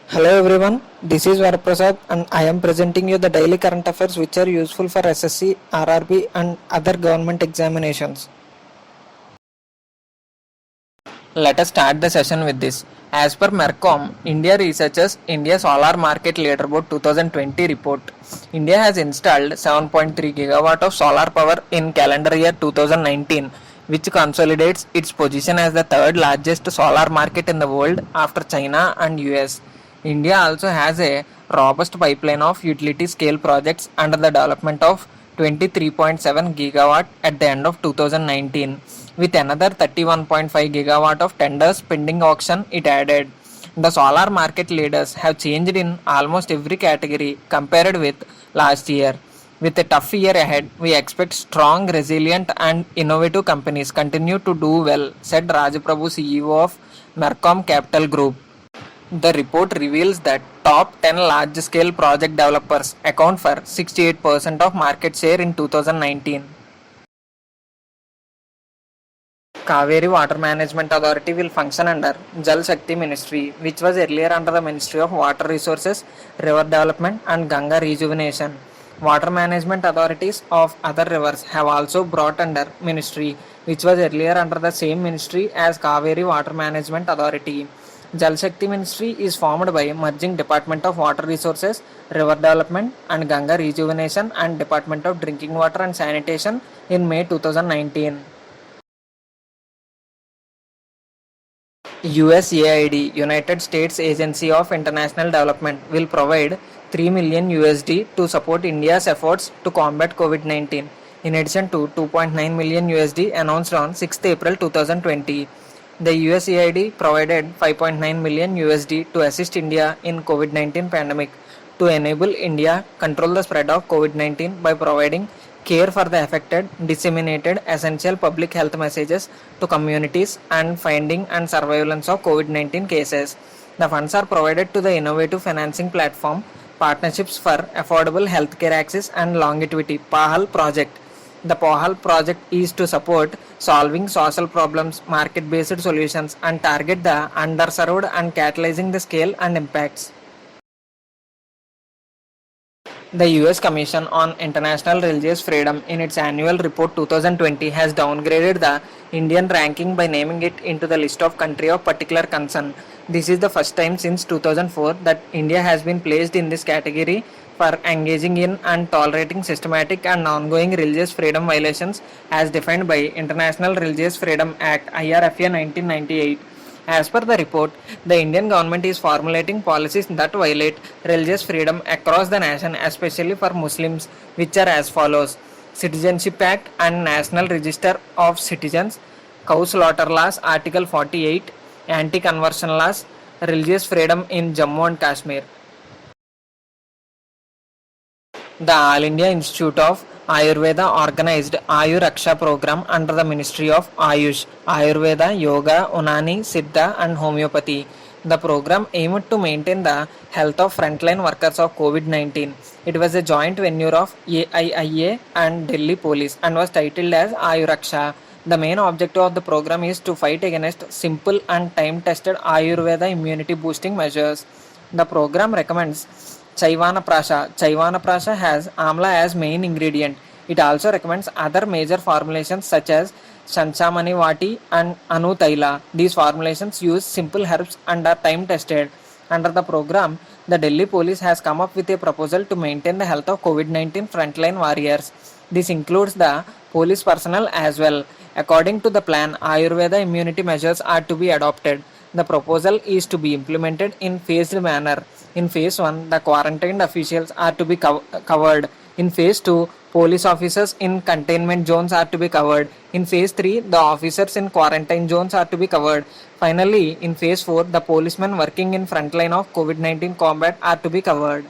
Hello everyone, this is Varaprasad and I am presenting you the daily current affairs which are useful for SSC, RRB and other government examinations. Let us start the session with this. As per Mercom, India researchers India Solar Market Leaderboard 2020 report, India has installed 7.3 gigawatt of solar power in calendar year 2019, which consolidates its position as the third largest solar market in the world after China and US. India also has a robust pipeline of utility scale projects under the development of 23.7 gigawatt at the end of 2019, with another 31.5 gigawatt of tenders pending auction it added. The solar market leaders have changed in almost every category compared with last year. With a tough year ahead, we expect strong, resilient and innovative companies continue to do well, said Rajaprabhu, CEO of Mercom Capital Group. The report reveals that top 10 large-scale project developers account for 68% of market share in 2019. Kaveri Water Management Authority will function under Jal Shakti Ministry, which was earlier under the Ministry of Water Resources, River Development and Ganga Rejuvenation. Water management authorities of other rivers have also brought under ministry, which was earlier under the same ministry as Kaveri Water Management Authority. Jal Shakti Ministry is formed by merging Department of Water Resources, River Development and Ganga Rejuvenation and Department of Drinking Water and Sanitation in May 2019. USAID, United States Agency of International Development, will provide $3 million to support India's efforts to combat COVID-19, in addition to $2.9 million announced on 6th April 2020. The USAID provided $5.9 million to assist India in COVID-19 pandemic to enable India control the spread of COVID-19 by providing care for the affected, disseminated essential public health messages to communities and finding and surveillance of COVID-19 cases. The funds are provided to the innovative financing platform Partnerships for Affordable Healthcare Access and Longevity (PAHAL) project. The PAHAL project is to support solving social problems, market-based solutions and target the underserved and catalyzing the scale and impacts. The US Commission on International Religious Freedom in its annual report 2020 has downgraded the Indian ranking by naming it into the list of country of particular concern. This is the first time since 2004 that India has been placed in this category for engaging in and tolerating systematic and ongoing religious freedom violations as defined by International Religious Freedom Act IRFA 1998. As per the report, the Indian government is formulating policies that violate religious freedom across the nation, especially for Muslims, which are as follows: Citizenship Act and National Register of Citizens, Cow Slaughter Laws, Article 48, Anti-Conversion Laws, Religious Freedom in Jammu and Kashmir. The All India Institute of Ayurveda organized Ayuraksha program under the Ministry of Ayush, Ayurveda, Yoga, Unani, Siddha and Homeopathy. The program aimed to maintain the health of frontline workers of COVID-19. It was a joint venture of AIIA and Delhi Police and was titled as Ayuraksha. The main objective of the program is to fight against simple and time-tested Ayurveda immunity boosting measures. The program recommends Chayavanaprasha. Chayavanaprasha has amla as main ingredient. It also recommends other major formulations such as Shanchamani Vati and Anu Taila. These formulations use simple herbs and are time tested. Under the program, the Delhi police has come up with a proposal to maintain the health of COVID-19 frontline warriors. This includes the police personnel as well. According to the plan, Ayurveda immunity measures are to be adopted. The proposal is to be implemented in phased manner. In phase 1, the quarantined officials are to be covered. In phase 2, police officers in containment zones are to be covered. In phase 3, the officers in quarantine zones are to be covered. Finally, in phase 4, the policemen working in frontline of COVID-19 combat are to be covered.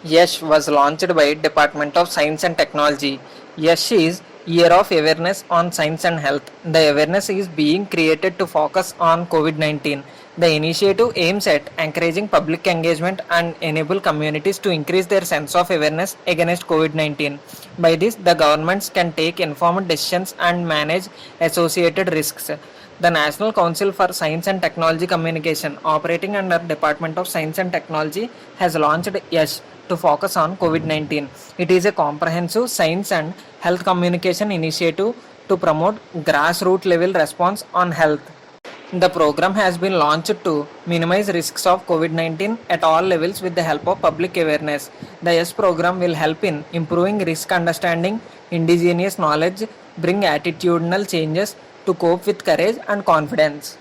YESH was launched by Department of Science and Technology. YESH is Year of Awareness on Science and Health. The awareness is being created to focus on COVID-19. The initiative aims at encouraging public engagement and enable communities to increase their sense of awareness against COVID-19. By this, the governments can take informed decisions and manage associated risks. The National Council for Science and Technology Communication, operating under Department of Science and Technology, has launched YESH to focus on COVID-19. It is a comprehensive science and health communication initiative to promote grassroots level response on health. The program has been launched to minimize risks of COVID-19 at all levels with the help of public awareness. The YES program will help in improving risk understanding, indigenous knowledge, bring attitudinal changes to cope with courage and confidence.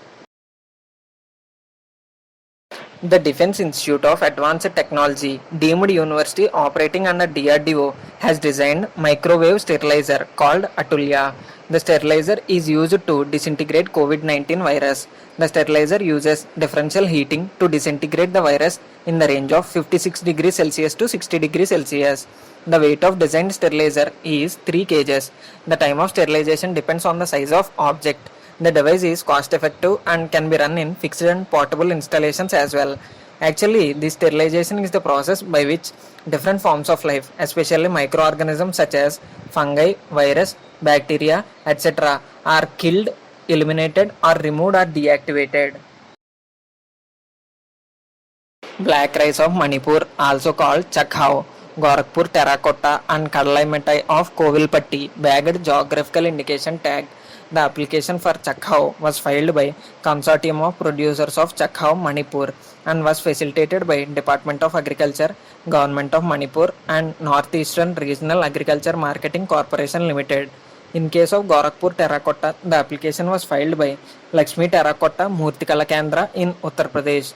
The Defense Institute of Advanced Technology, deemed university operating under DRDO, has designed microwave sterilizer called Atulya. The sterilizer is used to disintegrate COVID-19 virus. The sterilizer uses differential heating to disintegrate the virus in the range of 56 degrees Celsius to 60 degrees Celsius. The weight of designed sterilizer is 3 kg. The time of sterilization depends on the size of object. The device is cost effective and can be run in fixed and portable installations as well. Actually, this sterilization is the process by which different forms of life, especially microorganisms such as fungi, virus, bacteria, etc., are killed, eliminated, or removed or deactivated. Black rice of Manipur, also called chakhao, Gorakhpur terracotta, and Kadalai Mithai of Kovilpatti, bagged geographical indication tag. The application for chakhao was filed by Consortium of Producers of Chakhao, Manipur, and was facilitated by Department of Agriculture, Government of Manipur, and Northeastern Regional Agriculture Marketing Corporation Limited. In case of Gorakhpur terracotta, the application was filed by Lakshmi Terracotta Murtikala Kendra in Uttar Pradesh.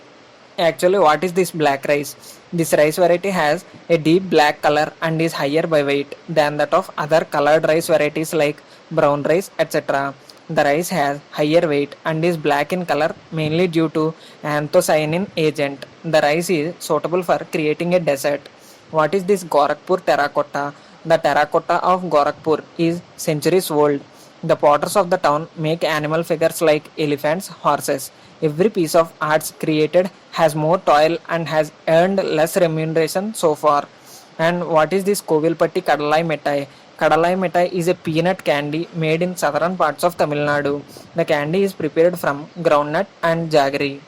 Actually, what is this black rice? This rice variety has a deep black color and is higher by weight than that of other colored rice varieties like brown rice, etc. The rice has higher weight and is black in color mainly due to anthocyanin agent. The rice is suitable for creating a dessert. What is this Gorakhpur terracotta? The terracotta of Gorakhpur is centuries old. The potters of the town make animal figures like elephants, horses. Every piece of arts created has more toil and has earned less remuneration so far. And what is this Kovilpatti Kadalai Mithai? Kadalai Mithai is a peanut candy made in southern parts of Tamil Nadu. The candy is prepared from groundnut and jaggery.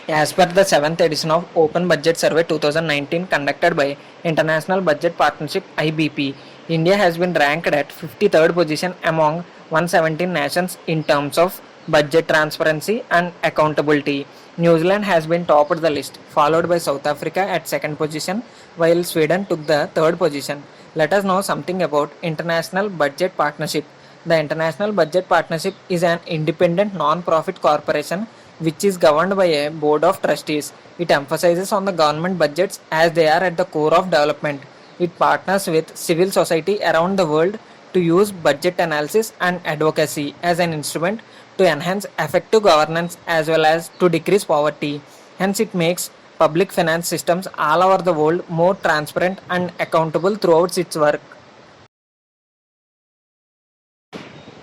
As per the 7th edition of Open Budget Survey 2019 conducted by International Budget Partnership IBP, India has been ranked at 53rd position among 117 nations in terms of budget transparency and accountability. New Zealand has been topped the list, followed by South Africa at 2nd position, while Sweden took the 3rd position. Let us know something about International Budget Partnership. The International Budget Partnership is an independent non-profit corporation which is governed by a board of trustees. It emphasizes on the government budgets as they are at the core of development. It partners with civil society around the world to use budget analysis and advocacy as an instrument to enhance effective governance as well as to decrease poverty. Hence, it makes public finance systems all over the world more transparent and accountable throughout its work.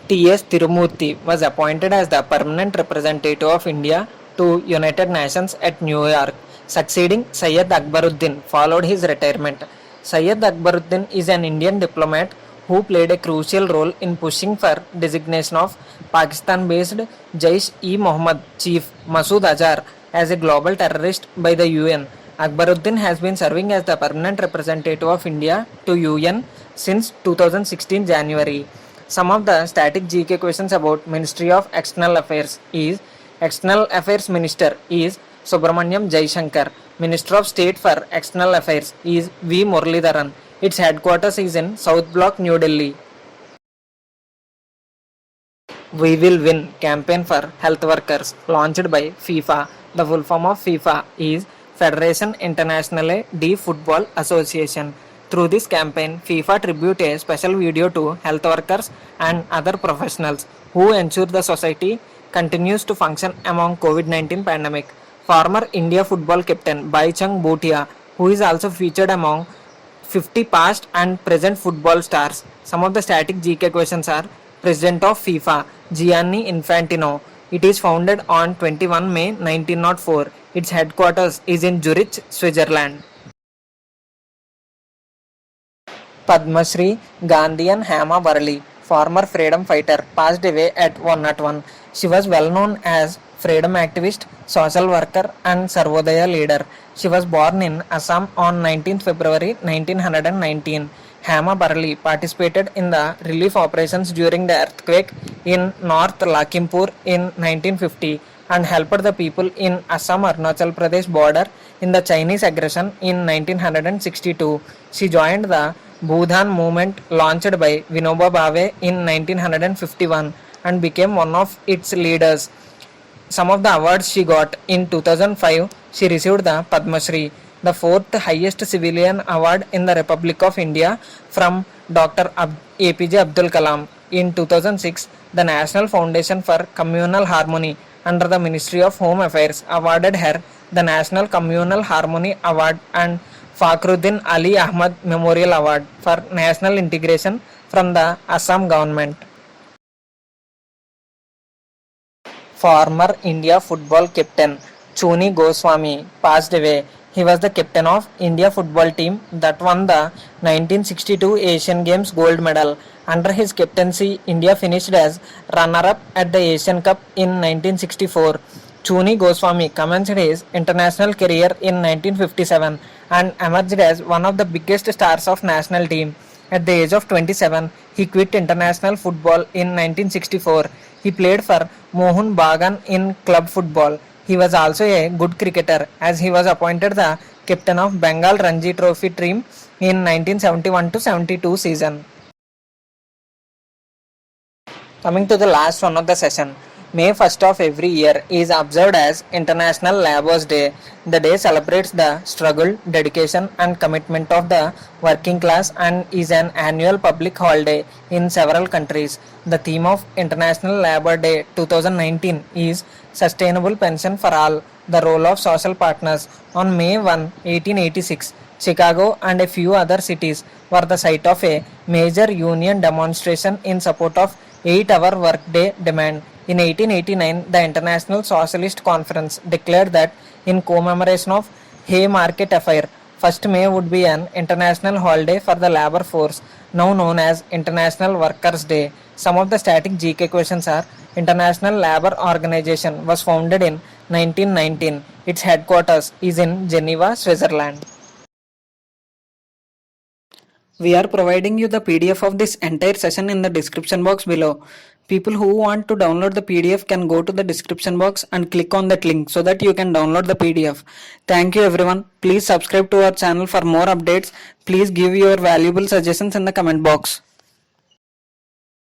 T.S. Tirumurthy was appointed as the permanent representative of India to United Nations at New York, succeeding Syed Akbaruddin followed his retirement. Syed Akbaruddin is an Indian diplomat who played a crucial role in pushing for designation of Pakistan-based Jaish-e-Mohammed chief Masood Azhar as a global terrorist by the UN. Akbaruddin has been serving as the permanent representative of India to UN since 2016 January. Some of the static GK questions about Ministry of External Affairs is External Affairs Minister is Subramanyam Jaishankar. Minister of State for External Affairs is V. Muralidharan. Its headquarters is in South Block, New Delhi. We Will Win campaign for health workers launched by FIFA. The full form of FIFA is Federation Internationale de Football Association. Through this campaign, FIFA tribute a special video to health workers and other professionals who ensure the society continues to function among COVID-19 pandemic. Former India football captain Baichung Bhutia, who is also featured among 50 past and present football stars. Some of the static GK questions are President of FIFA, Gianni Infantino. It is founded on 21 May 1904. Its headquarters is in Zurich, Switzerland. Padma Shri Gandhian Hema Barali, former freedom fighter, passed away at 101. She was well known as freedom activist, social worker, and Sarvodaya leader. She was born in Assam on 19th February 1919. Hema Barli participated in the relief operations during the earthquake in North Lakhimpur in 1950 and helped the people in Assam Arunachal Pradesh border in the Chinese aggression in 1962. She joined the Bhudan movement launched by Vinoba Bhave in 1951 and became one of its leaders. Some of the awards she got: in 2005, she received the Padma Shri, the fourth highest civilian award in the Republic of India from Dr. APJ Abdul Kalam. In 2006, the National Foundation for Communal Harmony under the Ministry of Home Affairs awarded her the National Communal Harmony Award and Fakhruddin Ali Ahmad Memorial Award for National Integration from the Assam government. Former India football captain Chuni Goswami passed away. He was the captain of India football team that won the 1962 Asian Games gold medal. Under his captaincy, India finished as runner-up at the Asian Cup in 1964. Chuni Goswami commenced his international career in 1957 and emerged as one of the biggest stars of national team. At the age of 27, he quit international football in 1964. He played for Mohun Bagan in club football. He was also a good cricketer as he was appointed the captain of Bengal Ranji Trophy team in 1971-72 season. Coming to the last one of the session, May 1st of every year is observed as International Labourers Day. The day celebrates the struggle, dedication and commitment of the working class and is an annual public holiday in several countries. The theme of International Labour Day 2019 is Sustainable Pension for All, the role of social partners. On May 1, 1886, Chicago and a few other cities were the site of a major union demonstration in support of 8-hour workday demand. In 1889, the International Socialist Conference declared that in commemoration of Haymarket Affair, 1st May would be an international holiday for the labor force, now known as International Workers' Day. Some of the static GK questions are: International Labour Organization was founded in 1919. Its headquarters is in Geneva, Switzerland. We are providing you the PDF of this entire session in the description box below. People who want to download the PDF can go to the description box and click on that link so that you can download the PDF. Thank you everyone. Please subscribe to our channel for more updates. Please give your valuable suggestions in the comment box.